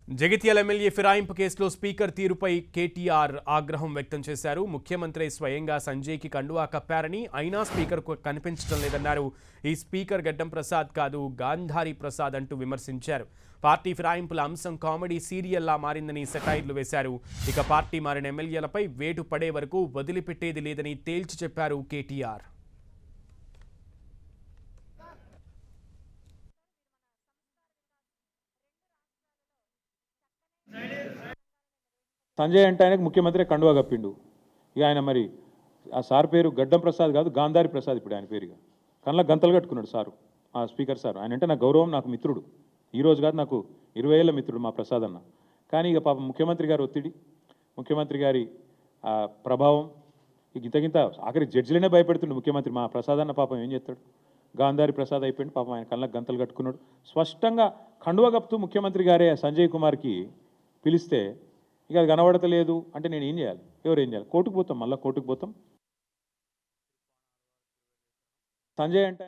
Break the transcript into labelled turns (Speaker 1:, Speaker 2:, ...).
Speaker 1: Jagtial MLA ఫిరాయింపు కేసులో speaker తీరుపై కేటీఆర్ ఆగ్రహం వ్యక్తం చేశారు. ముఖ్యమంత్రి స్వయంగా సంజయ్కి కండువా కప్పారని, అయినా స్పీకర్కు కనిపించడం లేదన్నారు. ఈ స్పీకర్ గడ్డం ప్రసాద్ కాదు, గాంధారి ప్రసాద్ అంటూ విమర్శించారు. పార్టీ ఫిరాయింపుల అంశం కామెడీ సీరియల్లా మారిందని సెటైర్లు వేశారు. ఇక పార్టీ మారిన ఎమ్మెల్యేలపై వేటు పడే వరకు వదిలిపెట్టేది లేదని తేల్చి చెప్పారు కేటీఆర్.
Speaker 2: సంజయ్ అంటే ఆయనకు ముఖ్యమంత్రి కండువా కప్పిండు. ఇక ఆయన మరి ఆ సార్ పేరు గడ్డం ప్రసాద్ కాదు, గాంధారి ప్రసాద్ ఇప్పుడు ఆయన పేరుగా. కళ్ళ గంతలు కట్టుకున్నాడు సారు, ఆ స్పీకర్ సార్. ఆయన అంటే నాకు గౌరవం, నాకు మిత్రుడు. ఈరోజు కాదు, నాకు 20 ఏళ్ళ మిత్రుడు మా ప్రసాద్ అన్న. కానీ ఇక పాపం ముఖ్యమంత్రి గారి ఒత్తిడి, ముఖ్యమంత్రి గారి ప్రభావం, ఇంత ఆఖరి జడ్జిలనే భయపెడుతుండే ముఖ్యమంత్రి. మా ప్రసాద్ అన్న పాపం ఏం చేస్తాడు, గాంధారి ప్రసాద్ అయిపోయింది పాపం. ఆయన కళ్ళకు గంతలు కట్టుకున్నాడు. స్పష్టంగా కండువా కప్పుతూ ముఖ్యమంత్రి గారే సంజయ్ కుమార్కి పిలిస్తే ఇక అది కనబడతలేదు అంటే నేను ఏం చేయాలి, ఎవరు ఏం చేయాలి? కోర్టుకు పోతాం, మళ్ళీ కోర్టుకు పోతాం. సంజయ్ అంటే